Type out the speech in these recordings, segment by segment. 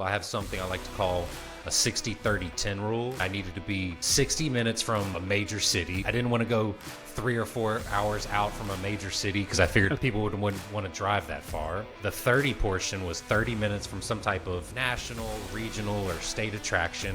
I have something I like to call a 60-30-10 rule. I needed to be 60 minutes from a major city. I didn't want to go 3 or 4 hours out from a major city because I figured people wouldn't want to drive that far. The 30 portion was 30 minutes from some type of national, regional, or state attraction.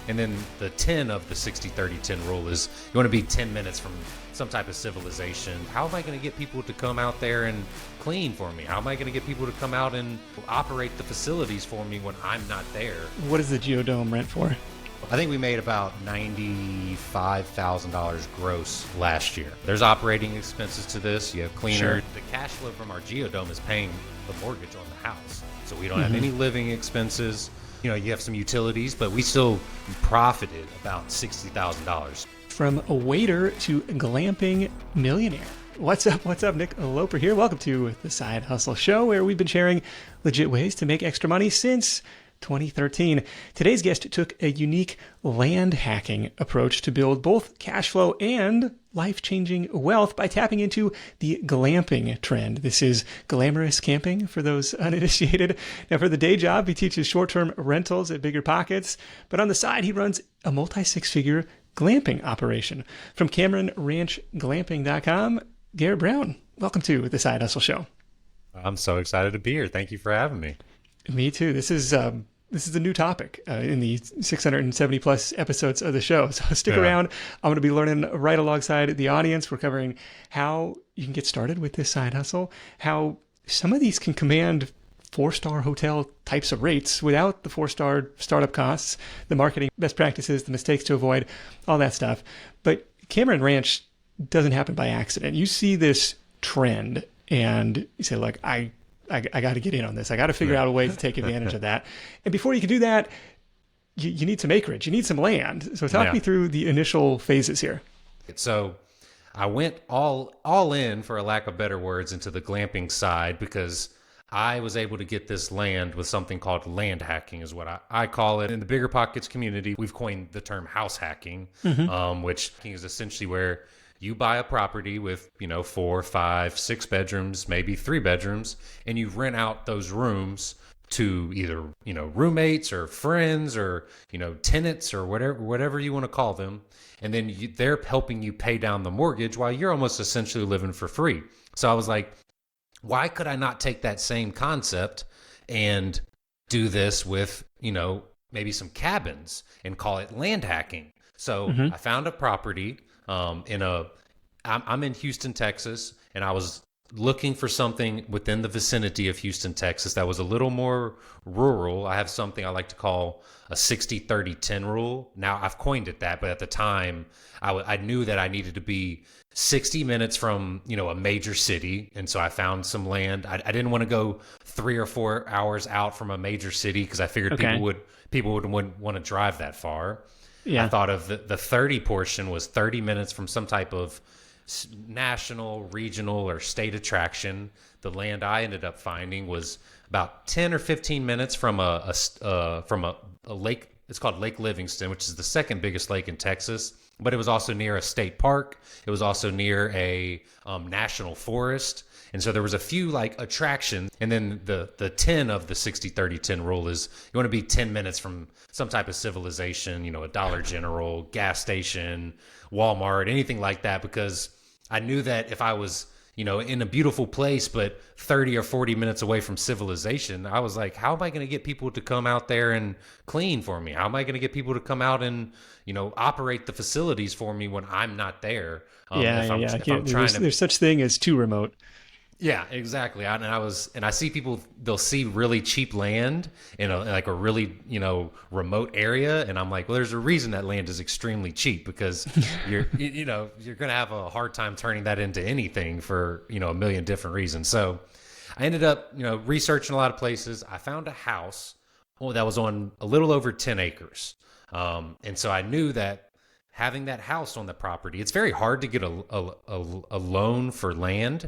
And then the 10 of the 60-30-10 rule is you want to be 10 minutes from some type of civilization. How am I going to get people to come out there and clean for me? How am I going to get people to come out and operate the facilities for me when I'm not there? What is the Geodome rent for? I think we made about $95,000 gross last year. There's operating expenses to this. You have cleaner. Sure. The cash flow from our Geodome is paying the mortgage on the house. So we don't have any living expenses. You know, you have some utilities, but we still profited about $60,000. From a waiter to glamping millionaire. What's up, Nick Loper here. Welcome to the Side Hustle Show, where we've been sharing legit ways to make extra money since 2013. Today's guest took a unique land hacking approach to build both cash flow and life-changing wealth by tapping into the glamping trend. This is glamorous camping for those uninitiated. Now, for the day job, he teaches short-term rentals at BiggerPockets, but on the side, he runs a multi-six-figure glamping operation. From Cameron Ranch Glamping.com, Garrett Brown, welcome to the Side Hustle Show. I'm so excited to be here. Thank you for having me. Me too. This is a new topic in the 670 plus episodes of the show. So stick around. I'm going to be learning right alongside the audience. We're covering how you can get started with this side hustle, how some of these can command 4-star hotel types of rates without the 4-star startup costs, the marketing best practices, the mistakes to avoid, all that stuff. But Cameron Ranch doesn't happen by accident. You see this trend and you say, look, I got to get in on this. I got to figure out a way to take advantage of that. And before you can do that, you need some acreage. You need some land. So talk me through the initial phases here. So I went all in, for a lack of better words, into the glamping side because I was able to get this land with something called land hacking is what I call it. In the BiggerPockets community, we've coined the term house hacking, which is essentially where you buy a property with, 4, 5, 6 bedrooms, maybe 3 bedrooms, and you rent out those rooms to either, roommates or friends or, tenants or whatever you want to call them. And then they're helping you pay down the mortgage while you're almost essentially living for free. So I was like, why could I not take that same concept and do this with, maybe some cabins and call it land hacking? So I found a property I'm in Houston, Texas, and I was looking for something within the vicinity of Houston, Texas that was a little more rural. I have something I like to call a 60-30-10 rule. Now I've coined it that, but at the time I knew that I needed to be 60 minutes from, a major city. And so I found some land. I didn't want to go 3 or 4 hours out from a major city because I figured people wouldn't want to drive that far. Yeah. I thought of the 30 portion was 30 minutes from some type of national, regional, or state attraction. The land I ended up finding was about 10 or 15 minutes from a lake. It's called Lake Livingston, which is the second biggest lake in Texas. But it was also near a state park. It was also near a national forest. And so there was a few attractions. And then the 10 of the 60-30-10 rule is you want to be 10 minutes from some type of civilization, a Dollar General, gas station, Walmart, anything like that, because I knew that if I was, in a beautiful place, but 30 or 40 minutes away from civilization, I was like, how am I going to get people to come out there and clean for me? How am I going to get people to come out and, operate the facilities for me when I'm not there? There's such thing as too remote. Yeah, exactly. And I see people, they'll see really cheap land in a really, remote area. And I'm like, well, there's a reason that land is extremely cheap because you're going to have a hard time turning that into anything for, a million different reasons. So I ended up, researching a lot of places. I found a house that was on a little over 10 acres. And so I knew that having that house on the property, it's very hard to get a loan for land.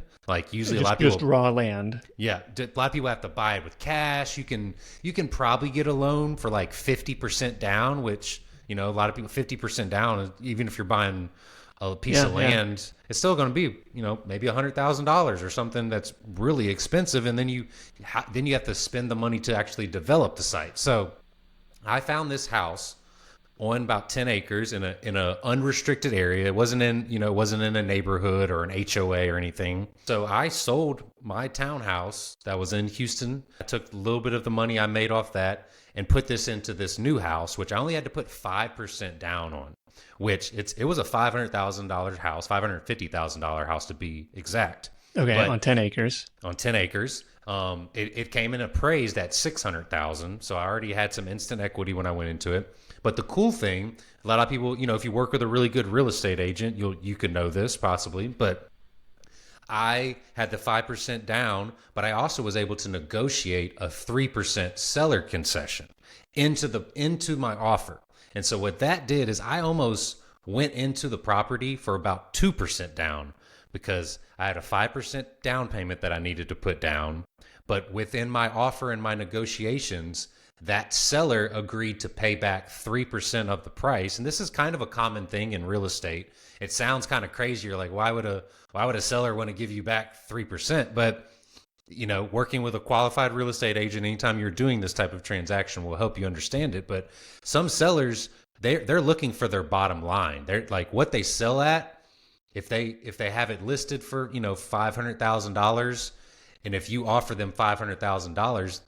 Usually a lot of people, just raw land. Yeah, a lot of people have to buy it with cash. You can probably get a loan for 50% down, which a lot of people 50% down, even if you're buying a piece of land, it's still going to be, maybe $100,000 or something that's really expensive. And then you have to spend the money to actually develop the site. So I found this house on about 10 acres in a unrestricted area. It wasn't in a neighborhood or an HOA or anything. So I sold my townhouse that was in Houston. I took a little bit of the money I made off that and put this into this new house, which I only had to put 5% down on, which it was a $500,000 house, $550,000 house to be exact. Okay, but on 10 acres. On 10 acres. It came in appraised at $600,000. So I already had some instant equity when I went into it. But the cool thing, a lot of people, if you work with a really good real estate agent, you could know this possibly, but I had the 5% down, but I also was able to negotiate a 3% seller concession into my offer. And so what that did is I almost went into the property for about 2% down, because I had a 5% down payment that I needed to put down. But within my offer and my negotiations, that seller agreed to pay back 3% of the price. And this is kind of a common thing in real estate. It sounds kind of crazy. You're like, why would a seller want to give you back 3%? But, working with a qualified real estate agent anytime you're doing this type of transaction will help you understand it. But some sellers, they're looking for their bottom line. They're like, what they sell at, if they have it listed for, $500,000, and if you offer them $500,000,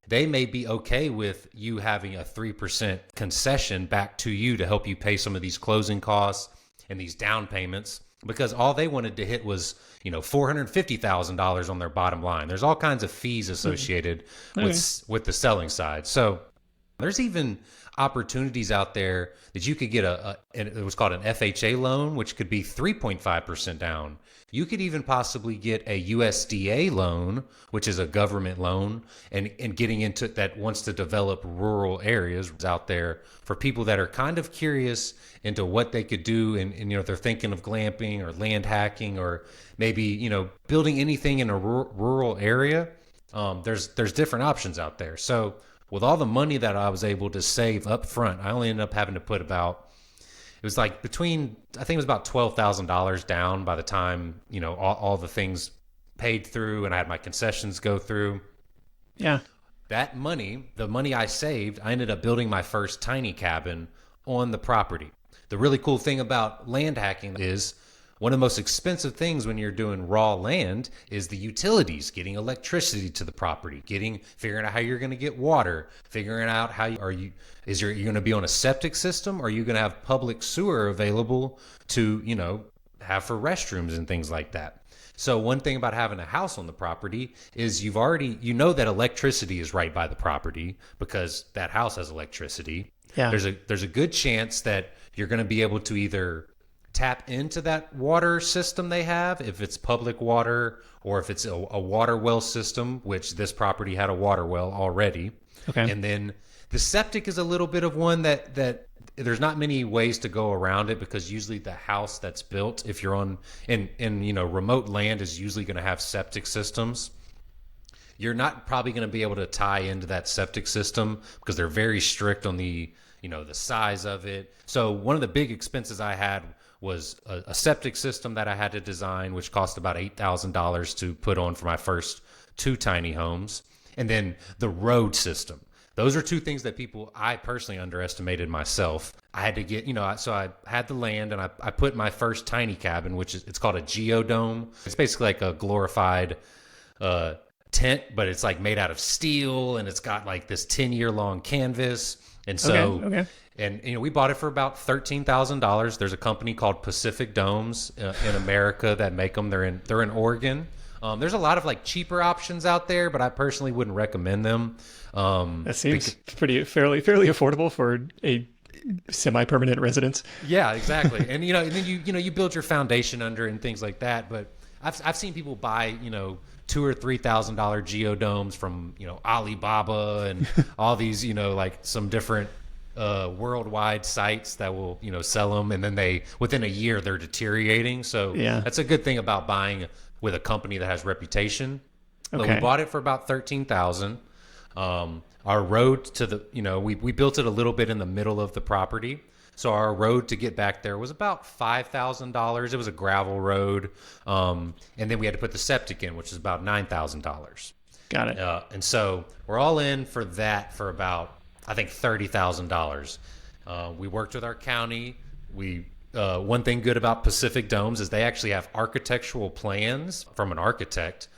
they may be okay with you having a 3% concession back to you to help you pay some of these closing costs and these down payments, because all they wanted to hit was, $450,000 on their bottom line. There's all kinds of fees associated with the selling side. So there's even opportunities out there that you could get it was called an FHA loan, which could be 3.5% down. You could even possibly get a USDA loan, which is a government loan, and getting into that wants to develop rural areas out there for people that are kind of curious into what they could do. And if they're thinking of glamping or land hacking or maybe, building anything in a rural area, there's different options out there. So with all the money that I was able to save up front, I only ended up having to put it was like I think it was about $12,000 down by the time, all the things paid through and I had my concessions go through. Yeah. That money, the money I saved, I ended up building my first tiny cabin on the property. The really cool thing about land hacking is one of the most expensive things when you're doing raw land is the utilities, getting electricity to the property, figuring out how you're going to get water, figuring out how you're going to be on a septic system, or are you going to have public sewer available to, have for restrooms and things like that. So one thing about having a house on the property is that electricity is right by the property because that house has electricity. Yeah. There's a good chance that you're going to be able to either tap into that water system they have, if it's public water or if it's a water well system, which this property had a water well already. Okay. And then the septic is a little bit of one that there's not many ways to go around it, because usually the house that's built, if you're on in remote land, is usually going to have septic systems. You're not probably going to be able to tie into that septic system because they're very strict on the size of it. So one of the big expenses I had was a septic system that I had to design, which cost about $8,000 to put on for my first 2 tiny homes. And then the road system. Those are 2 things that I personally underestimated myself. I had to get, so I had the land and I put my first tiny cabin, it's called a Geodome. It's basically like a glorified tent, but it's like made out of steel and it's got like this 10-year long canvas. And so, okay. And we bought it for about $13,000. There's a company called Pacific Domes in America that make them. They're in Oregon. There's a lot of like cheaper options out there, but I personally wouldn't recommend them. That seems fairly affordable for a semi-permanent residence. Yeah, exactly. And and then you build your foundation under it and things like that. But I've seen people buy $2,000 or $3,000 geodomes from Alibaba and all these like some different worldwide sites that will sell them, and then within a year they're deteriorating. So yeah, that's a good thing about buying with a company that has reputation. But we bought it for about $13,000. Our road to the we built it a little bit in the middle of the property, So our road to get back there was about $5,000. It was a gravel road. And then we had to put the septic in, which is about $9,000. Got it. And so we're all in for that for about, I think, $30,000. We worked with our county. One thing good about Pacific Domes is they actually have architectural plans from an architect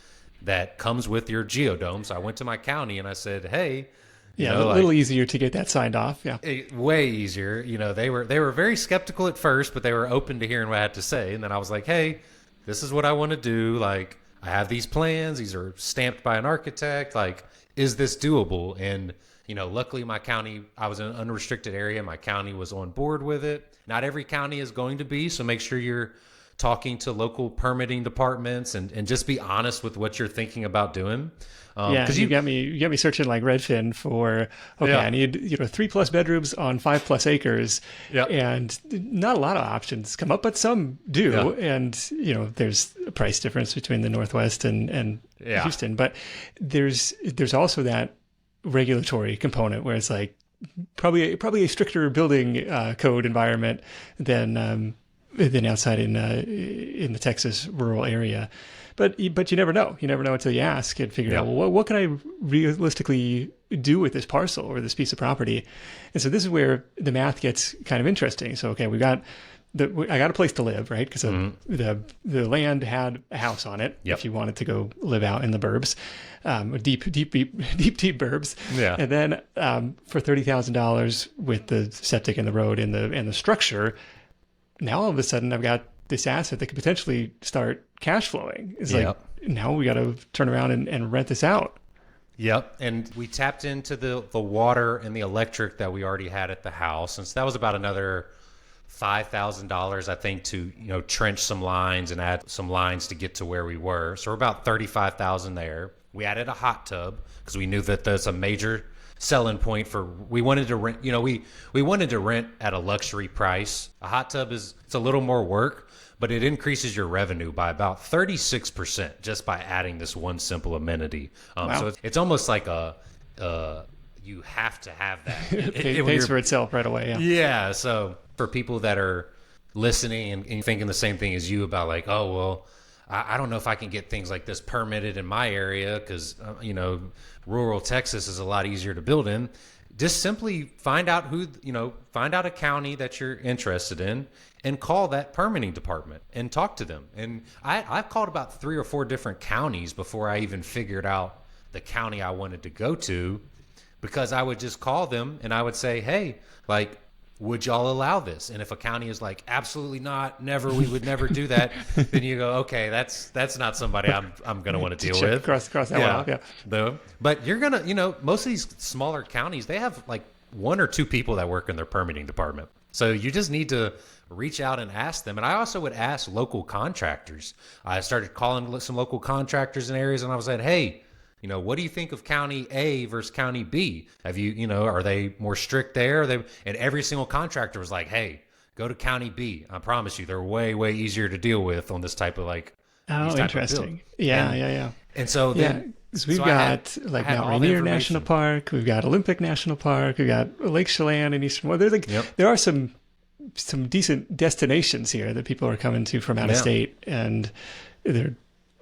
that comes with your geodomes. I went to my county and I said, hey, yeah, a little easier to get that signed off. Yeah, way easier. They were very skeptical at first, but they were open to hearing what I had to say. And then I was like, hey, this is what I want to do. Like, I have these plans. These are stamped by an architect. Like, is this doable? And luckily my county, I was in an unrestricted area. My county was on board with it. Not every county is going to be, so make sure you're talking to local permitting departments and just be honest with what you're thinking about doing. Because you got me searching like Redfin for I need 3+ bedrooms on 5+ acres, and not a lot of options come up, but some do, and there's a price difference between the Northwest and Houston, but there's also that regulatory component where it's like probably a stricter building code environment than outside in the Texas rural area. But you never know. You never know until you ask and figure out, well, what can I realistically do with this parcel or this piece of property? And so this is where the math gets kind of interesting. So, okay, I got a place to live, right? Because the land had a house on it. If you wanted to go live out in the burbs, deep burbs. Yeah. And then for $30,000 with the septic and the road and the structure, now all of a sudden I've got this asset that could potentially start cash flowing. It's like, now we got to turn around and rent this out. Yep. And we tapped into the water and the electric that we already had at the house. And so that was about another $5,000, I think, to, trench some lines and add some lines to get to where we were. So we're about $35,000 there. We added a hot tub because we knew that there's a major selling point we wanted to rent, we wanted to rent at a luxury price. A hot tub it's a little more work, but it increases your revenue by about 36% just by adding this one simple amenity. Wow. So it's almost like you have to have that. It pays for itself right away. Yeah. Yeah. So for people that are listening and thinking the same thing as you about like, oh, well, I don't know if I can get things like this permitted in my area because, rural Texas is a lot easier to build in. Just simply find out find out a county that you're interested in and call that permitting department and talk to them. And I've called about 3 or 4 different counties before I even figured out the county I wanted to go to, because I would just call them and I would say, hey, like, would y'all allow this? And if a county is like, absolutely not, never, we would never do that, then you go, okay, that's not somebody I'm going to want to deal with. Cross that one off, yeah. No, but you're going to, most of these smaller counties, they have like 1 or 2 people that work in their permitting department. So you just need to reach out and ask them. And I also would ask local contractors. I started calling some local contractors in areas and I was like, hey, what do you think of County A versus County B? Have you, are they more strict there? And every single contractor was like, hey, go to County B. I promise you, they're way, way easier to deal with on this type of like. Oh, interesting. Yeah. And so then. So we've got like Mount Rainier National Park. We've got Olympic National Park. We've got Lake Chelan and Eastern. Well, there are some decent destinations here that people are coming to from out of state, and they're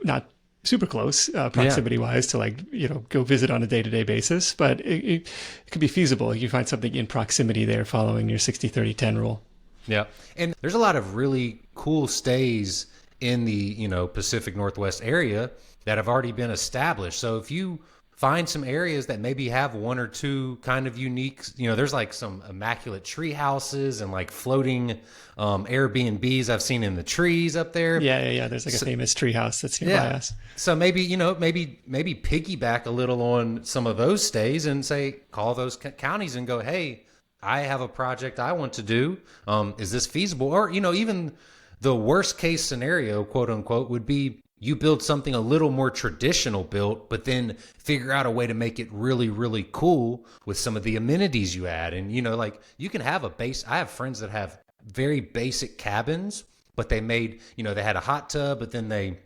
not super close proximity wise to go visit on a day-to-day basis, but it could be feasible if you find something in proximity there following your 60-30-10 rule. Yeah. And there's a lot of really cool stays in the, Pacific Northwest area that have already been established. So if you find some areas that maybe have 1 or 2 kind of unique, there's like some immaculate tree houses and like floating Airbnbs I've seen in the trees up there. Yeah. There's like a famous tree house that's nearby us. So maybe piggyback a little on some of those stays and say, call those counties and go, hey, I have a project I want to do. Is this feasible? Or, even the worst case scenario, quote unquote, would be you build something a little more traditional built, but then figure out a way to make it really, really cool with some of the amenities you add. And, you can have I have friends that have very basic cabins, but they made, they had a hot tub, but then they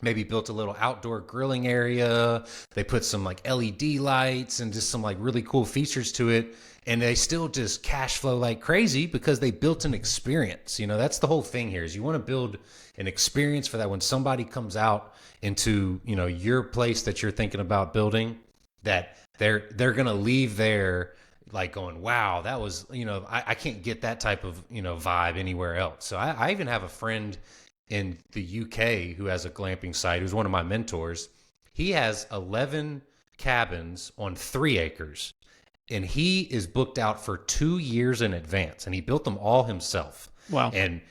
maybe built a little outdoor grilling area. They put some like LED lights and just some like really cool features to it. And they still just cash flow like crazy because they built an experience. You know, that's the whole thing here is you want to build an experience for that when somebody comes out into, you know, your place that you're thinking about building, that they're going to leave there like going, wow, that was, you know, I can't get that type of, you know, vibe anywhere else. So I even have a friend in the UK who has a glamping site, who's one of my mentors. He has 11 cabins on 3 acres, and he is booked out for 2 years in advance, and he built them all himself. Wow. And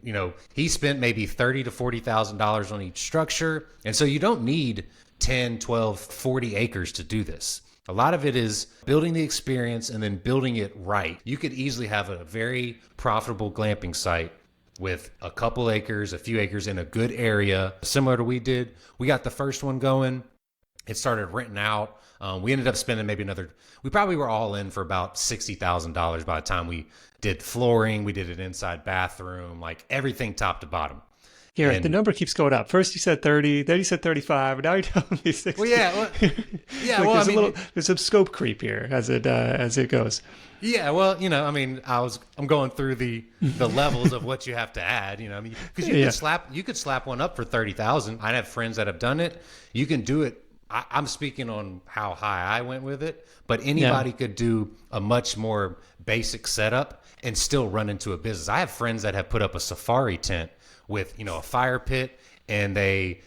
you know, he spent maybe $30,000 to $40,000 on each structure. And so you don't need 10, 12, 40 acres to do this. A lot of it is building the experience and then building it right. You could easily have a very profitable glamping site with a couple acres, a few acres in a good area, similar to we did. We got the first one going. It started renting out. We ended up spending we probably were all in for about $60,000 by the time we did flooring. We did an inside bathroom, like everything top to bottom. Garrett, the number keeps going up. First you said 30, then you said 35, and now you're telling me 60. Well, yeah, well, there's some scope creep here as it goes. Yeah, well, you know, I mean, I'm going through the levels of what you have to add, you know, I mean, because you could slap one up for 30,000. I have friends that have done it. You can do it. I'm speaking on how high I went with it, but anybody could do a much more basic setup and still run into a business. I have friends that have put up a safari tent with, you know, a fire pit, and they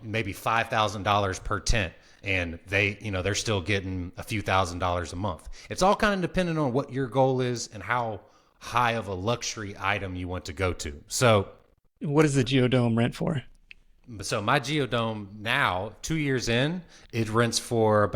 maybe $5,000 per tent, and they, you know, they're still getting a few $1,000s a month. It's all kind of dependent on what your goal is and how high of a luxury item you want to go to. So what does the Geodome rent for? So my Geodome now, 2 years in, it rents for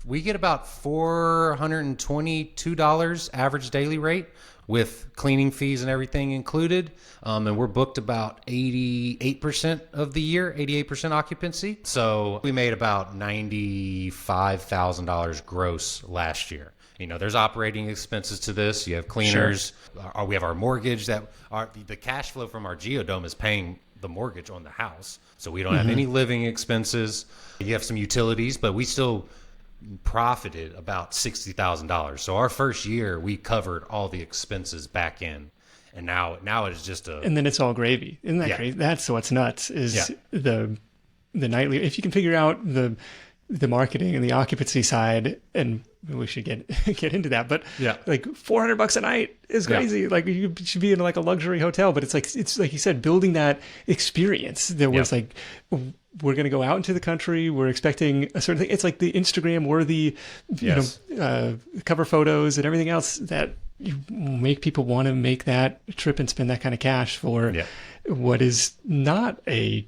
we get about $422 average daily rate with cleaning fees and everything included. And we're booked about 88% of the year, 88% occupancy. So we made about $95,000 gross last year. You know, there's operating expenses to this. You have cleaners. Sure. We have our mortgage the cash flow from our Geodome is paying the mortgage on the house. So we don't have any living expenses. You have some utilities, but we still profited about $60,000. So our first year we covered all the expenses back in, and now it's just and then it's all gravy. Isn't that crazy? That's what's nuts is the nightly. If you can figure out the marketing and the occupancy side, and we should get into that, but like $400 a night is crazy. Yeah. Like you should be in like a luxury hotel, but it's like you said, building that experience. There was like, we're going to go out into the country. We're expecting a certain thing. It's like the Instagram worthy, cover photos and everything else that you make people want to make that trip and spend that kind of cash for what is not a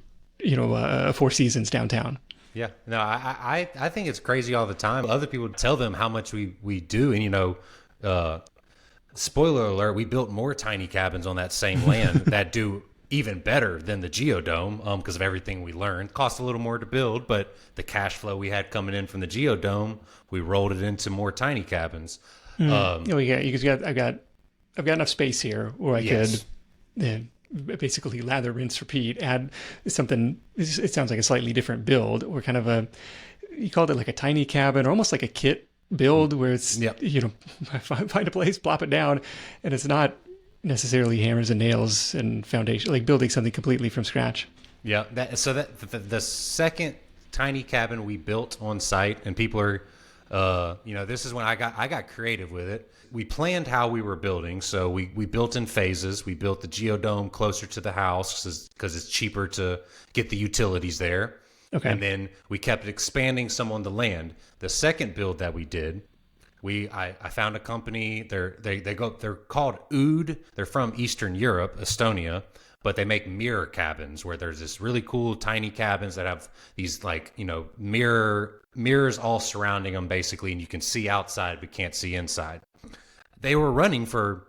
Four Seasons downtown. Yeah, no, I think it's crazy all the time. Other people tell them how much we do. And, spoiler alert, we built more tiny cabins on that same land that do even better than the Geodome because of everything we learned. Cost a little more to build, but the cash flow we had coming in from the Geodome, we rolled it into more tiny cabins. I've got enough space here where I could basically lather, rinse, repeat, add something. It sounds like a slightly different build, or kind of you called it like a tiny cabin, or almost like a kit build where it's, find a place, plop it down, and it's not necessarily hammers and nails and foundation, like building something completely from scratch. Yeah. The second tiny cabin we built on site, and people are, this is when I got creative with it. We planned how we were building. So we built in phases. We built the Geodome closer to the house because it's cheaper to get the utilities there. Okay. And then we kept expanding some on the land. The second build that we did, I found a company. They're called Oud. They're from Eastern Europe, Estonia, but they make mirror cabins where there's this really cool tiny cabins that have these mirrors all surrounding them basically, and you can see outside but can't see inside. They were running for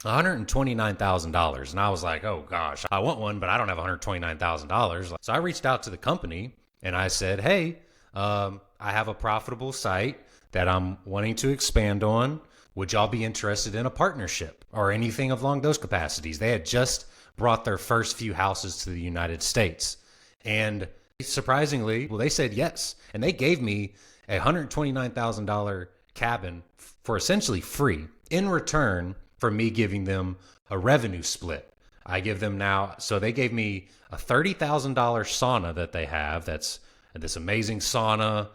$129,000, and I was like, oh gosh, I want one, but I don't have $129,000. So I reached out to the company and I said, hey, I have a profitable site that I'm wanting to expand on. Would y'all be interested in a partnership or anything along those capacities? They had just brought their first few houses to the United States. And surprisingly, well, they said yes. And they gave me a $129,000 cabin for essentially free in return for me giving them a revenue split. I give them now, so they gave me a $30,000 sauna that they have. That's this amazing sauna,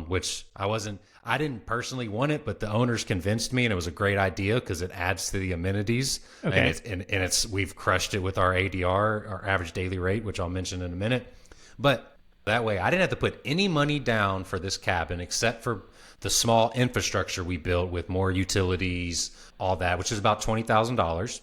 which I didn't personally want it, but the owners convinced me, and it was a great idea because it adds to the amenities. Okay. And we've crushed it with our ADR, our average daily rate, which I'll mention in a minute. But that way, I didn't have to put any money down for this cabin except for the small infrastructure we built with more utilities, all that, which is about $20,000.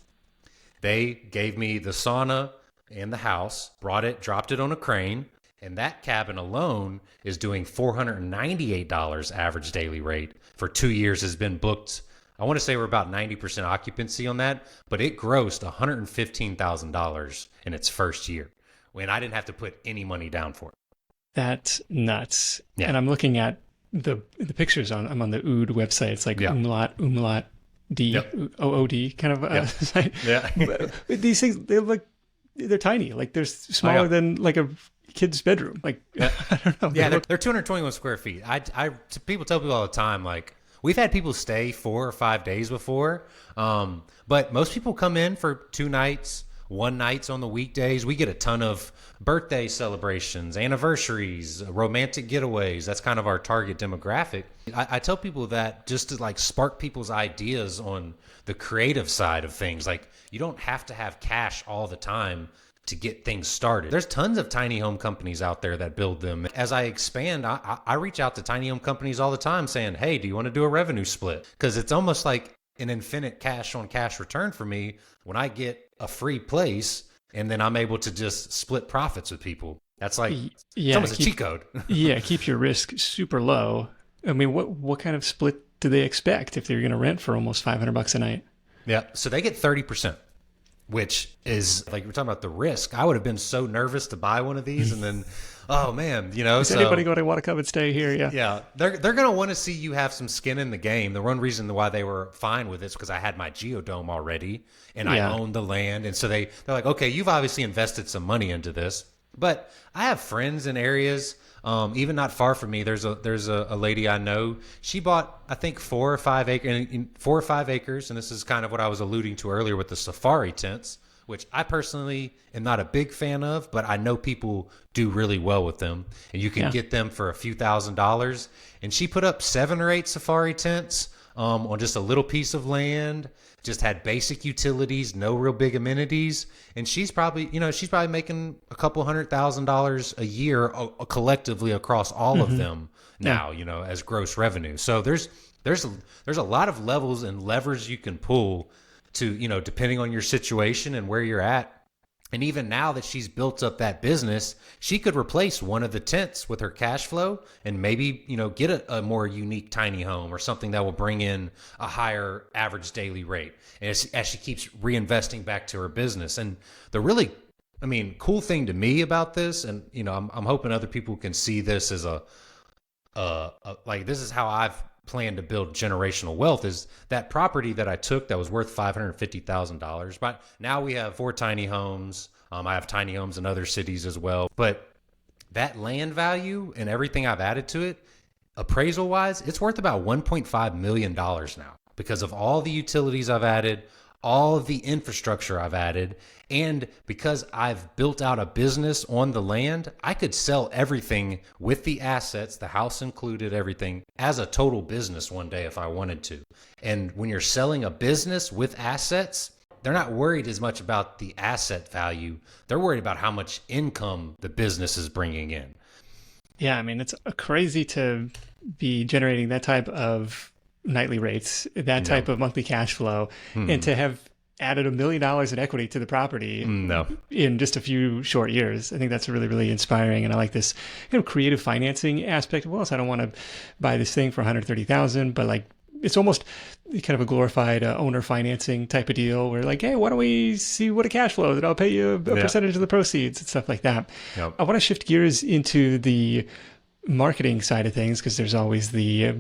They gave me the sauna and the house, dropped it on a crane, and that cabin alone is doing $498 average daily rate for 2 years. Has been booked. I want to say we're about 90% occupancy on that, but it grossed $115,000 in its first year when I didn't have to put any money down for it. That's nuts. Yeah. And I'm looking at the pictures I'm on the OOD website. It's like umlaut D, Yep. OOD kind of site. Yeah. But these things, they're tiny. Like they're smaller than like a kid's bedroom. Like, I don't know. Yeah, they're 221 square feet. People tell people all the time, like, we've had people stay 4 or 5 days before, but most people come in for 2 nights, 1 nights on the weekdays. We get a ton of birthday celebrations, anniversaries, romantic getaways. That's kind of our target demographic. I tell people that just to like spark people's ideas on the creative side of things. Like, you don't have to have cash all the time to get things started. There's tons of tiny home companies out there that build them. As I expand, I reach out to tiny home companies all the time saying, hey, do you want to do a revenue split? Because it's almost like an infinite cash on cash return for me when I get a free place and then I'm able to just split profits with people. That's like, it's almost a cheat code. Yeah, keep your risk super low. I mean, what kind of split do they expect if they're going to rent for almost $500 a night? Yeah, so they get 30%. Which is like, we're talking about the risk. I would have been so nervous to buy one of these, and then, oh man, Is anybody going to want to come and stay here? Yeah. Yeah, they're going to want to see you have some skin in the game. The one reason why they were fine with it is because I had my Geodome already, and I owned the land, and so they're like, okay, you've obviously invested some money into this. But I have friends in areas, even not far from me. There's a lady I know. She bought, I think, 4 or 5 acres, and this is kind of what I was alluding to earlier with the safari tents, which I personally am not a big fan of, but I know people do really well with them, and you can get them for a few $1,000s. And she put up 7 or 8 safari tents on just a little piece of land. Just had basic utilities, no real big amenities, and she's probably making a couple $100,000 a year collectively across all of them now, as gross revenue. So there's a lot of levels and levers you can pull to, depending on your situation and where you're at. And even now that she's built up that business, she could replace one of the tents with her cash flow and maybe, get a more unique tiny home or something that will bring in a higher average daily rate. And as she keeps reinvesting back to her business. And the really, cool thing to me about this, and, I'm hoping other people can see this as this is how I've planned to build generational wealth, is that property that I took that was worth $550,000. But now we have 4 tiny homes. I have tiny homes in other cities as well. But that land value and everything I've added to it, appraisal wise, it's worth about $1.5 million now because of all the utilities I've added, all of the infrastructure I've added. And because I've built out a business on the land, I could sell everything with the assets, the house included, everything, as a total business one day if I wanted to. And when you're selling a business with assets, they're not worried as much about the asset value. They're worried about how much income the business is bringing in. Yeah, it's crazy to be generating that type of nightly rates, that type of monthly cash flow, and to have added $1 million in equity to the property in just a few short years. I think that's really, really inspiring. And I like this kind of creative financing aspect. Well, so I don't want to buy this thing for $130,000, but like, it's almost kind of a glorified owner financing type of deal where like, hey, why don't we see what a cash flow that I'll pay you a percentage of the proceeds and stuff like that. Yep. I want to shift gears into the marketing side of things because there's always the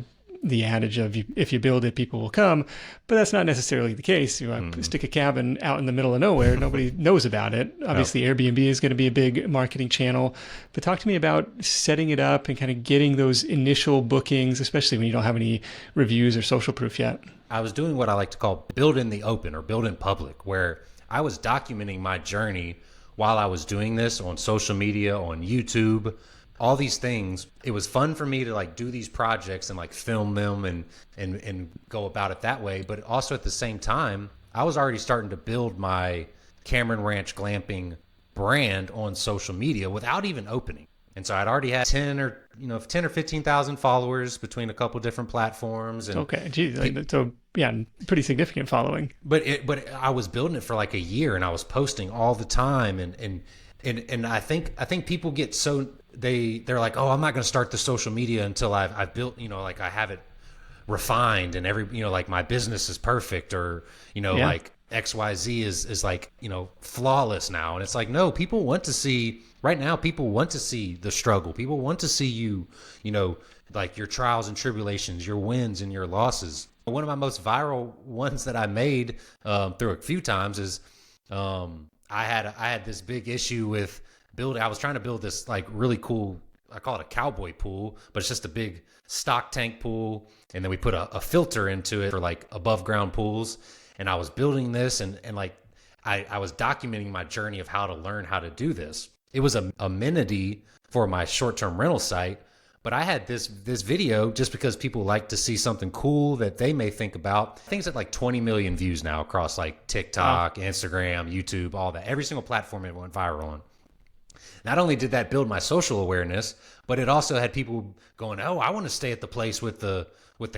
the adage of if you build it, people will come, but that's not necessarily the case. Stick a cabin out in the middle of nowhere, nobody knows about it. Obviously, Airbnb is going to be a big marketing channel, but talk to me about setting it up and kind of getting those initial bookings, especially when you don't have any reviews or social proof yet. I was doing what I like to call build in the open or build in public, where I was documenting my journey while I was doing this on social media, on YouTube, all these things. It was fun for me to like do these projects and like film them and go about it that way. But also at the same time, I was already starting to build my Cameron Ranch Glamping brand on social media without even opening. And so I'd already had 10 or 15,000 followers between a couple different platforms. And okay, geez, so yeah, pretty significant following. But I was building it for like a year, and I was posting all the time, and I think people get so they're like, oh, I'm not going to start the social media until I've built, like I have it refined and like my business is perfect, or like XYZ is like flawless now. And it's like, no, people want to see. Right now, people want to see the struggle. People want to see you, like your trials and tribulations, your wins and your losses. One of my most viral ones that I made through a few times is I had this big issue with building. I was trying to build this like really cool, I call it a cowboy pool, but it's just a big stock tank pool. And then we put a filter into it for like above ground pools. And I was building this and like I was documenting my journey of how to learn how to do this. It was an amenity for my short-term rental site, but I had this video just because people like to see something cool that they may think about. I think it's at like 20 million views now across like TikTok, Instagram, YouTube, all that. Every single platform it went viral on. Not only did that build my social awareness, but it also had people going, oh, I want to stay at the place with the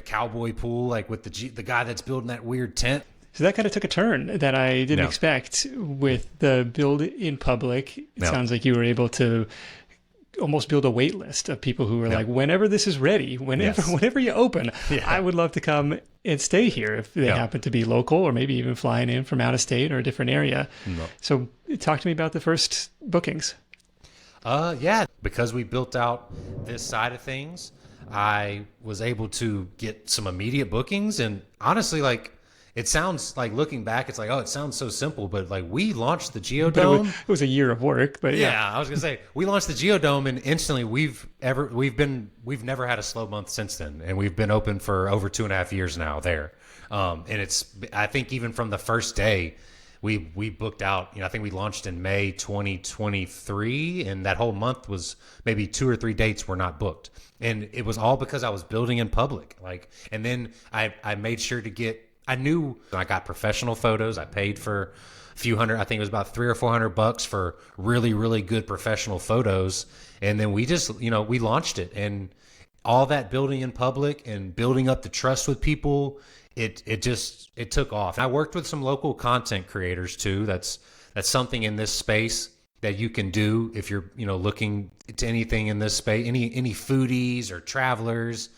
cowboy pool, like with the guy that's building that weird tent. So that kind of took a turn that I didn't expect with the build in public. It sounds like you were able to almost build a wait list of people who were like, whenever this is ready, whenever you open, I would love to come and stay here if they happen to be local or maybe even flying in from out of state or a different area. So talk to me about the first bookings. Because we built out this side of things, I was able to get some immediate bookings. And honestly, like, it sounds like, looking back, it's like, oh, it sounds so simple, but like we launched the Geodome. It was a year of work, but yeah. I was gonna say we launched the Geodome, and instantly we've never had a slow month since then, and we've been open for over 2.5 years now there. And I think even from the first day, we booked out. I think we launched in May 2023, and that whole month was maybe 2 or 3 dates were not booked, and it was all because I was building in public. Like, and then I made sure to get. I knew I got professional photos. I paid for a few hundred, I think it was about $300 or $400 for really, really good professional photos. And then we just, we launched it, and all that building in public and building up the trust with people, it took off. I worked with some local content creators too. That's something in this space that you can do if you're, looking to anything in this space, any foodies or travelers.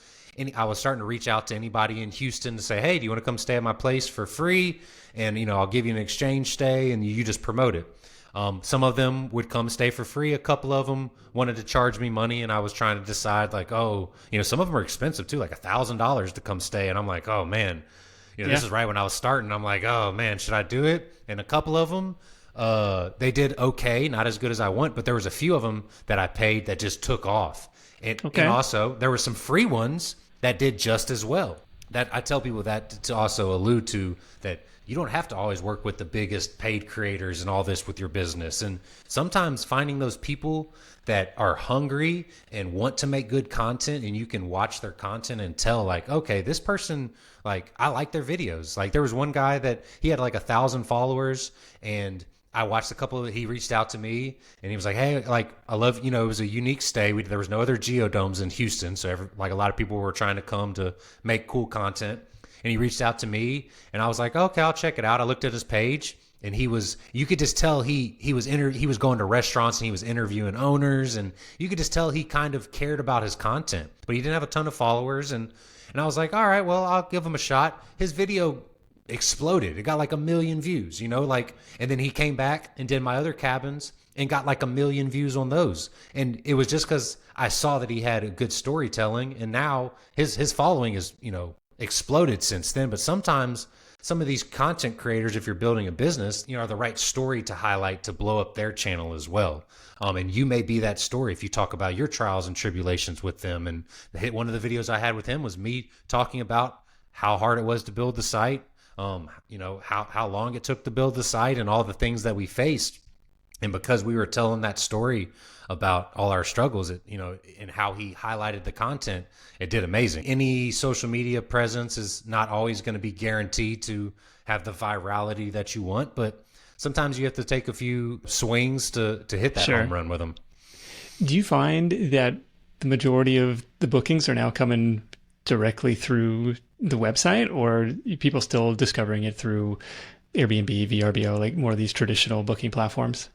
I was starting to reach out to anybody in Houston to say, hey, do you want to come stay at my place for free? And, I'll give you an exchange stay, and you just promote it. Some of them would come stay for free. A couple of them wanted to charge me money, and I was trying to decide, like, some of them are expensive too, like $1,000 to come stay. And I'm like, oh man, this is right when I was starting. I'm like, oh man, should I do it? And a couple of them, they did okay, not as good as I want, but there was a few of them that I paid that just took off. And also there were some free ones that did just as well. That I tell people that to also allude to that you don't have to always work with the biggest paid creators and all this with your business. And sometimes finding those people that are hungry and want to make good content, and you can watch their content and tell, like, okay, this person, like, I like their videos. Like, there was one guy that he had like 1,000 followers, and I watched a couple of, he reached out to me and he was like, hey, like, I love, it was a unique stay. There was no other Geodomes in Houston. So like a lot of people were trying to come to make cool content, and he reached out to me, and I was like, okay, I'll check it out. I looked at his page, and you could just tell he was going to restaurants, and he was interviewing owners, and you could just tell he kind of cared about his content, but he didn't have a ton of followers. And I was like, all right, well, I'll give him a shot. His video exploded. It got like 1 million views, and then he came back and did my other cabins, and got like 1 million views on those. And it was just because I saw that he had a good storytelling, and now his following is, exploded since then. But sometimes some of these content creators, if you're building a business, are the right story to highlight to blow up their channel as well. And you may be that story if you talk about your trials and tribulations with them. And one of the videos I had with him was me talking about how hard it was to build the site, how long it took to build the site and all the things that we faced. And because we were telling that story about all our struggles, and how he highlighted the content, it did amazing. Any social media presence is not always going to be guaranteed to have the virality that you want, but sometimes you have to take a few swings to hit that home run with them. Do you find that the majority of the bookings are now coming directly through the website, or are people still discovering it through Airbnb, VRBO, like more of these traditional booking platforms?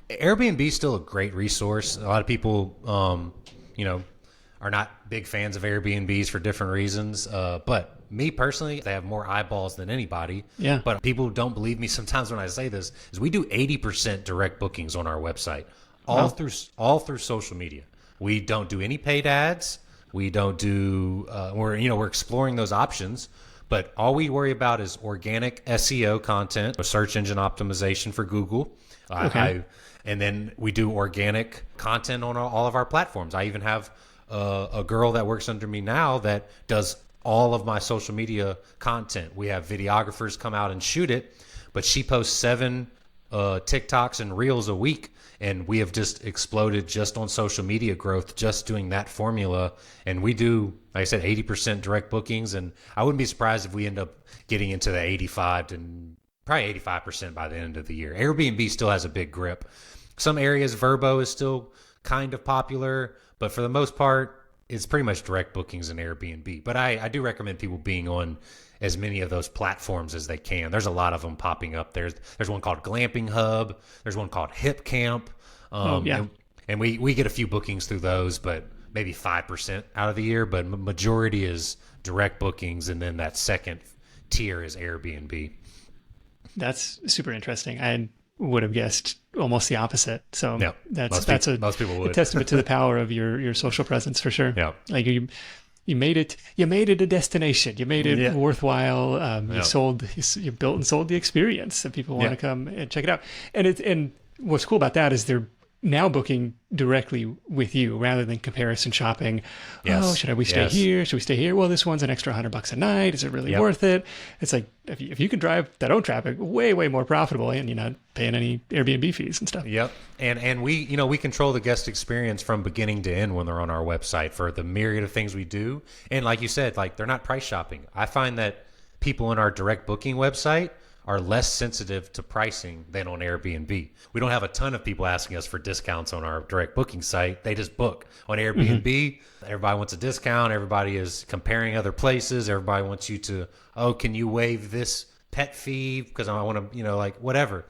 Airbnb is still a great resource. A lot of people, are not big fans of Airbnbs for different reasons. But me personally, they have more eyeballs than anybody. Yeah. But people don't believe me sometimes when I say this, is we do 80% direct bookings on our website, all through social media. We don't do any paid ads. We don't do, we're exploring those options, but all we worry about is organic SEO content, or search engine optimization for Google. Okay. And then we do organic content on all of our platforms. I even have a girl that works under me now that does all of my social media content. We have videographers come out and shoot it, but she posts 7 TikToks and Reels a week. And we have just exploded just on social media growth, just doing that formula. And we do, like I said, 80% direct bookings. And I wouldn't be surprised if we end up getting into the 85 to probably 85% by the end of the year. Airbnb still has a big grip. Some areas, Vrbo is still kind of popular, but for the most part, it's pretty much direct bookings and Airbnb. But I do recommend people being on as many of those platforms as they can. There's a lot of them popping up. There's one called Glamping Hub. There's one called Hip Camp. And we get a few bookings through those, but maybe 5% out of the year. But majority is direct bookings, and then that second tier is Airbnb. That's super interesting. I would have guessed almost the opposite. So yeah, most people would. A testament to the power of your social presence for sure. Yeah. Like you made it a destination. You made it worthwhile. You built and sold the experience that people want to come and check it out. And what's cool about that is they're now booking directly with you rather than comparison shopping. Yes. Oh, should we stay here? Should we stay here? Well, this one's an extra $100 a night. Is it really worth it? It's like, if you can drive that own traffic, way more profitable, and you're not paying any Airbnb fees and stuff. Yep. And we control the guest experience from beginning to end when they're on our website for the myriad of things we do. And like you said, like, they're not price shopping. I find that people in our direct booking website are less sensitive to pricing than on Airbnb. We don't have a ton of people asking us for discounts on our direct booking site. They just book. On Airbnb, everybody wants a discount. Everybody is comparing other places. Everybody wants you to, can you waive this pet fee? Because I want to, whatever.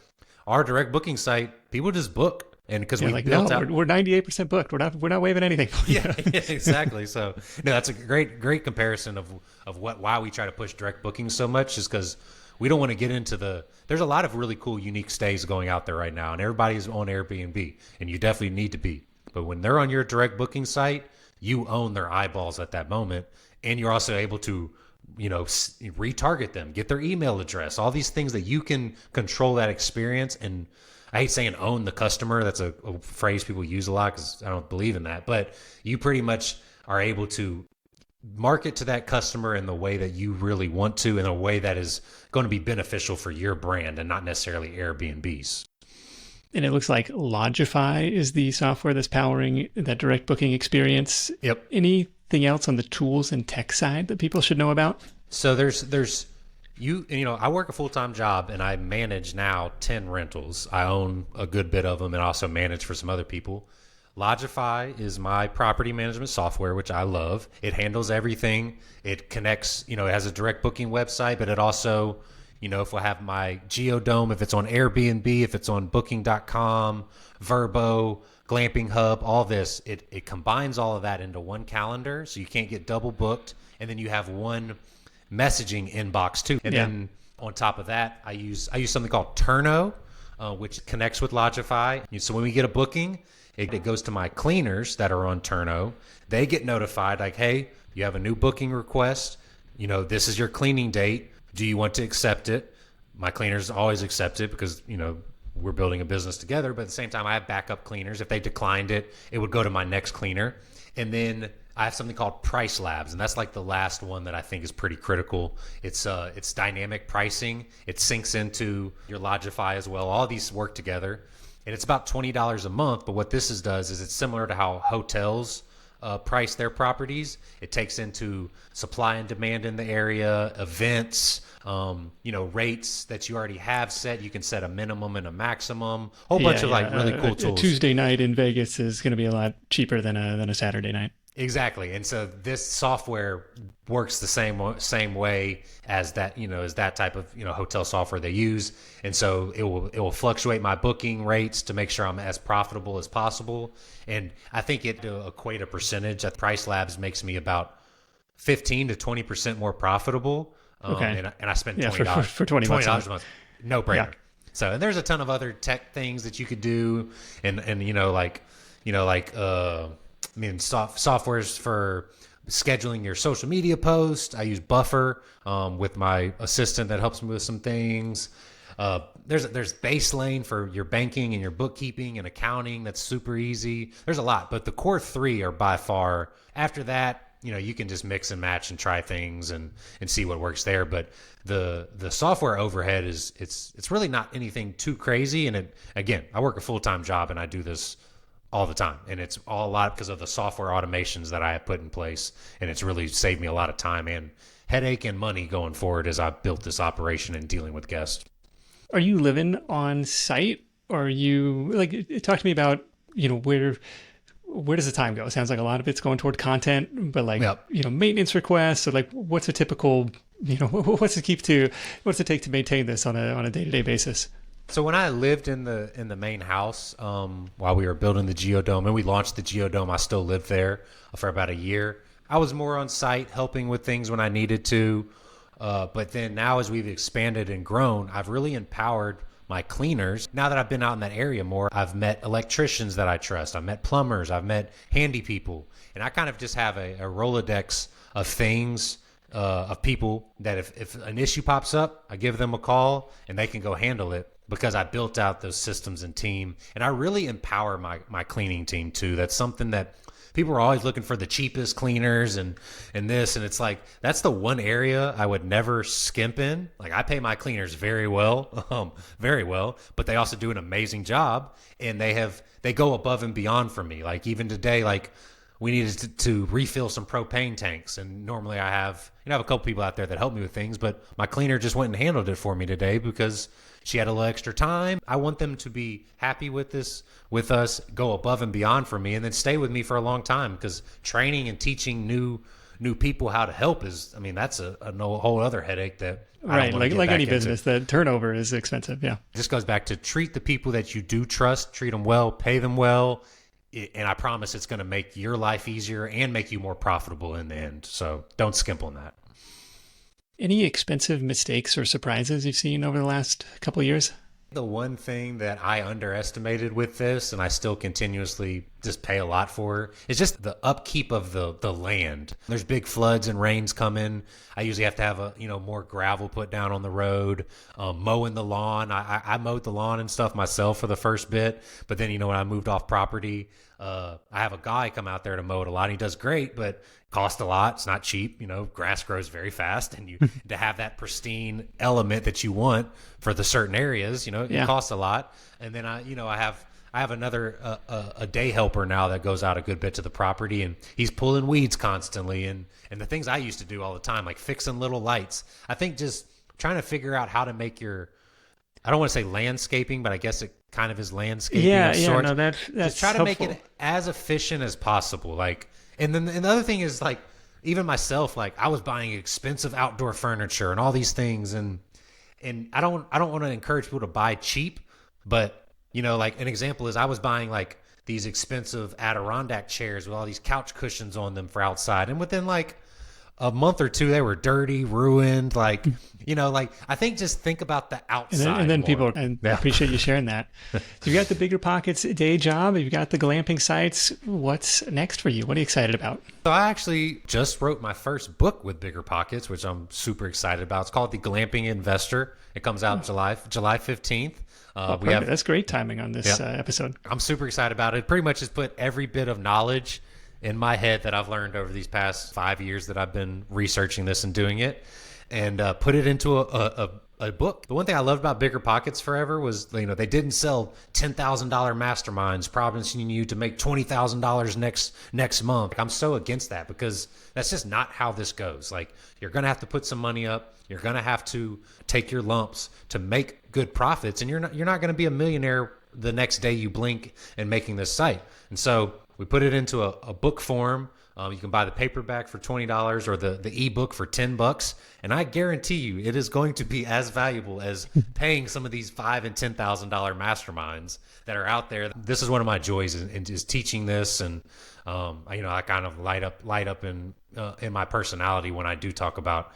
Our direct booking site, people just book. And because we're 98% booked. We're not waiving anything. Yeah, exactly. So that's a great comparison of why we try to push direct booking so much, is because we don't want to get into there's a lot of really cool, unique stays going out there right now, and everybody's on Airbnb, and you definitely need to be. But when they're on your direct booking site, you own their eyeballs at that moment, and you're also able to, retarget them, get their email address, all these things that you can control that experience. And I hate saying own the customer. That's a phrase people use a lot because I don't believe in that. But you pretty much are able to market to that customer in the way that you really want to, in a way that is going to be beneficial for your brand and not necessarily Airbnb's. And it looks like Lodgify is the software that's powering that direct booking experience. Yep. Anything else on the tools and tech side that people should know about? So I work a full-time job, and I manage now 10 rentals. I own a good bit of them and also manage for some other people. Lodgify is my property management software, which I love. It handles everything. It connects, it has a direct booking website, but it also, if I have my Geodome, if it's on Airbnb, if it's on booking.com, Vrbo, Glamping Hub, all this, it combines all of that into one calendar, so you can't get double booked. And then you have one messaging inbox too. And then on top of that, I use something called Turno. which connects with Logify. So when we get a booking, it goes to my cleaners that are on Turno. They get notified like, hey, you have a new booking request. This is your cleaning date. Do you want to accept it? My cleaners always accept it because, we're building a business together. But at the same time, I have backup cleaners. If they declined it, it would go to my next cleaner. And then I have something called Price Labs, and that's like the last one that I think is pretty critical. It's dynamic pricing. It syncs into your Logify as well. All these work together, and it's about $20 a month. But what this does is it's similar to how hotels price their properties. It takes into supply and demand in the area, events, rates that you already have set. You can set a minimum and a maximum. Whole bunch of really cool tools. A Tuesday night in Vegas is going to be a lot cheaper than a Saturday night. Exactly. And so this software works the same way as that, as that type of, hotel software they use. And so it will fluctuate my booking rates to make sure I'm as profitable as possible. And I think it to equate a percentage that Price Labs makes me about 15 to 20% more profitable. Okay. And I spend $20 for $20 a month. No brainer. Yeah. So, and there's a ton of other tech things that you could do. And softwares for scheduling your social media posts. I use Buffer with my assistant that helps me with some things. There's Baselane for your banking and your bookkeeping and accounting. That's super easy. There's a lot, but the core three are by far. After that, you can just mix and match and try things and see what works there. But the software overhead it's really not anything too crazy. And again, I work a full-time job and I do this all the time, and it's all a lot because of the software automations that I have put in place, and it's really saved me a lot of time and headache and money going forward as I built this operation and dealing with guests. Are you living on site, or are you talk to me about where does the time go? It sounds like a lot of it's going toward content, but maintenance requests, or what's a typical what's it take to maintain this on a day-to-day basis? So when I lived in the main house while we were building the Geodome, and we launched the Geodome, I still lived there for about a year. I was more on site helping with things when I needed to. But then now as we've expanded and grown, I've really empowered my cleaners. Now that I've been out in that area more, I've met electricians that I trust. I've met plumbers. I've met handy people. And I kind of just have a Rolodex of things, of people that if an issue pops up, I give them a call and they can go handle it. Because I built out those systems and team, and I really empower my cleaning team too. That's something that people are always looking for, the cheapest cleaners and this, and it's like that's the one area I would never skimp in. Like, I pay my cleaners very well, but they also do an amazing job, and they go above and beyond for me. Like even today, we needed to refill some propane tanks, and normally I have a couple people out there that help me with things, but my cleaner just went and handled it for me today because she had a little extra time. I want them to be happy with us, go above and beyond for me, and then stay with me for a long time, because training and teaching new people how to help that's a whole other headache that I don't want to get like back any into. business, the turnover is expensive. Yeah. It just goes back to treat the people that you do trust, treat them well, pay them well, and I promise it's going to make your life easier and make you more profitable in the end. So don't skimp on that. Any expensive mistakes or surprises you've seen over the last couple of years? The one thing that I underestimated with this, and I still continuously just pay a lot for, is just the upkeep of the land. There's big floods and rains coming. I usually have to have more gravel put down on the road, mowing the lawn. I mowed the lawn and stuff myself for the first bit, but then when I moved off property, I have a guy come out there to mow it a lot. And he does great, but cost a lot. It's not cheap. Grass grows very fast, and to have that pristine element that you want for the certain areas, it costs a lot. And then I have another a day helper now that goes out a good bit to the property, and he's pulling weeds constantly, and the things I used to do all the time, like fixing little lights. I think just trying to figure out how to make I don't want to say landscaping, but I guess it kind of is landscaping. That's just try to make it as efficient as possible. And then the other thing is, even myself, I was buying expensive outdoor furniture and all these things, and I don't want to encourage people to buy cheap, but an example is I was buying these expensive Adirondack chairs with all these couch cushions on them for outside, and within a month or two, they were dirty, ruined. Like, like I think just think about the outside. And then more. people, and I appreciate you sharing that. So you've got the BiggerPockets day job. You've got the glamping sites. What's next for you? What are you excited about? So I actually just wrote my first book with BiggerPockets, which I'm super excited about. It's called The Glamping Investor. It comes out July 15th. That's great timing on this episode. I'm super excited about it. Pretty much just put every bit of knowledge in my head that I've learned over these past 5 years that I've been researching this and doing it, and put it into a book. The one thing I loved about BiggerPockets forever was, they didn't sell $10,000 masterminds promising you to make $20,000 next month. I'm so against that, because that's just not how this goes. Like, you're going to have to put some money up. You're going to have to take your lumps to make good profits, and you're not going to be a millionaire the next day you blink and making this site. And so we put it into a book form. You can buy the paperback for $20 or the ebook for $10, and I guarantee you it is going to be as valuable as paying some of these $5,000 and $10,000 masterminds that are out there. This is one of my joys, is teaching this, and I kind of light up in my personality when I do talk about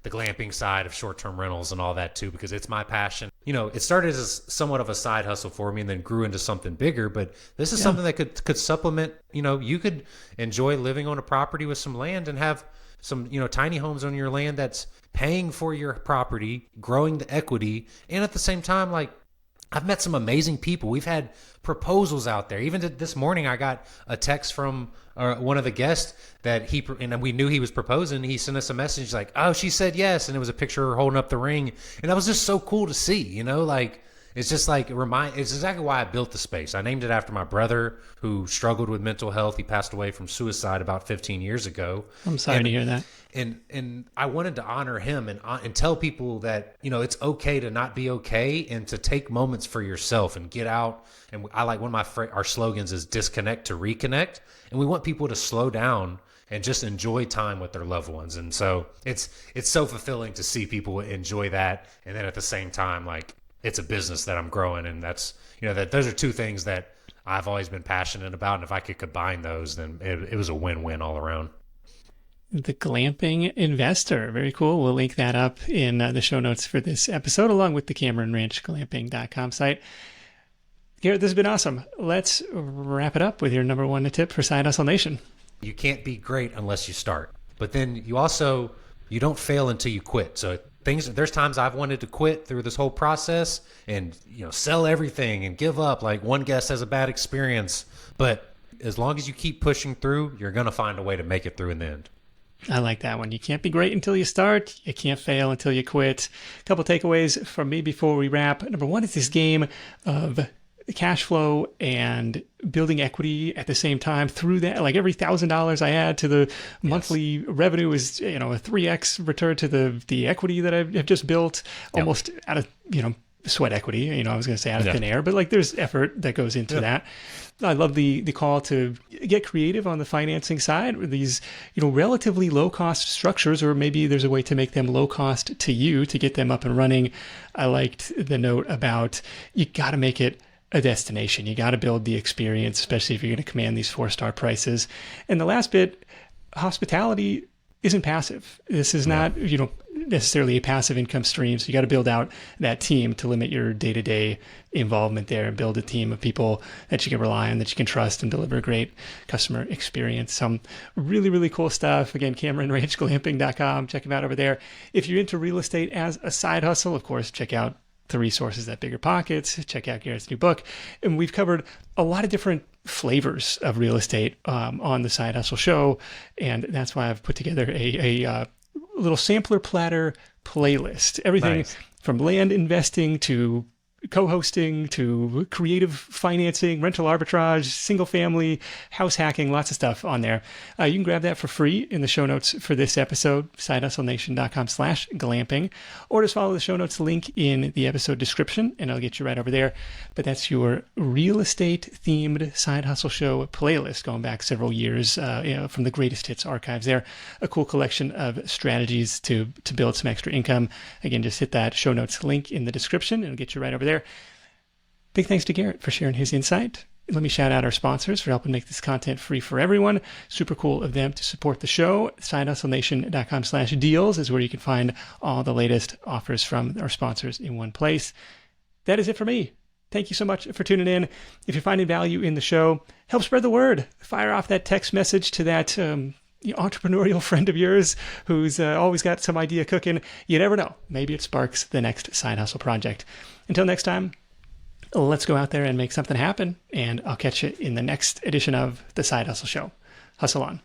the glamping side of short-term rentals and all that too, because it's my passion. It started as somewhat of a side hustle for me and then grew into something bigger, but this is something that could supplement. You could enjoy living on a property with some land and have some, tiny homes on your land that's paying for your property, growing the equity, and at the same time, like, I've met some amazing people. We've had proposals out there. Even this morning, I got a text from one of the guests that and we knew he was proposing. He sent us a message like, "Oh, she said yes," and it was a picture of her holding up the ring, and that was just so cool to see. Like, it's just like it's exactly why I built the space. I named it after my brother, who struggled with mental health. He passed away from suicide about 15 years ago. I'm sorry to hear that. And I wanted to honor him and tell people that, it's okay to not be okay, and to take moments for yourself and get out. And I like, one of our slogans is disconnect to reconnect. And we want people to slow down and just enjoy time with their loved ones. And so it's so fulfilling to see people enjoy that. And then at the same time, like, it's a business that I'm growing. And that's, that those are two things that I've always been passionate about. And if I could combine those, then it was a win-win all around. The Glamping Investor. Very cool. We'll link that up in the show notes for this episode, along with the Cameron Ranch Glamping.com site. Garrett, this has been awesome. Let's wrap it up with your number one tip for Side Hustle Nation. You can't be great unless you start. But then you don't fail until you quit. So there's times I've wanted to quit through this whole process and, sell everything and give up. Like, one guest has a bad experience. But as long as you keep pushing through, you're going to find a way to make it through in the end. I like that one. You can't be great until you start. You can't fail until you quit. A couple takeaways from me before we wrap. Number one is this game of cash flow and building equity at the same time through that. Like, every $1,000 I add to the monthly revenue is, a 3x return to the equity that I've just built, almost out of, sweat equity. I was going to say out of thin air, but like, there's effort that goes into that. I love the call to get creative on the financing side with these, relatively low cost structures, or maybe there's a way to make them low cost to you to get them up and running. I liked the note about, you got to make it a destination. You got to build the experience, especially if you're going to command these 4-star prices. And the last bit, hospitality isn't passive. This is not, necessarily a passive income stream. So you got to build out that team to limit your day-to-day involvement there, and build a team of people that you can rely on, that you can trust, and deliver a great customer experience. Some really, really cool stuff. Again, CameronRanchGlamping.com. Check them out over there. If you're into real estate as a side hustle, of course, check out the resources at BiggerPockets. Check out Garrett's new book. And we've covered a lot of different flavors of real estate on the Side Hustle Show. And that's why I've put together a little sampler platter playlist. Everything from land investing to co-hosting to creative financing, rental arbitrage, single family, house hacking, lots of stuff on there. You can grab that for free in the show notes for this episode, sidehustlenation.com/glamping, or just follow the show notes link in the episode description and I'll get you right over there. But that's your real estate themed Side Hustle Show playlist going back several years, from the greatest hits archives there. A cool collection of strategies to build some extra income. Again, just hit that show notes link in the description and it'll get you right over there. Big thanks to Garrett for sharing his insight. let me shout out our sponsors for helping make this content free for everyone. Super cool of them to support the show. SideHustleNation.com/deals is where you can find all the latest offers from our sponsors in one place. That is it for me. Thank you so much for tuning in. If you're finding value in the show, help spread the word. Fire off that text message to that entrepreneurial friend of yours who's always got some idea cooking. You never know. Maybe it sparks the next side hustle project. Until next time, let's go out there and make something happen. And I'll catch you in the next edition of The Side Hustle Show. Hustle on.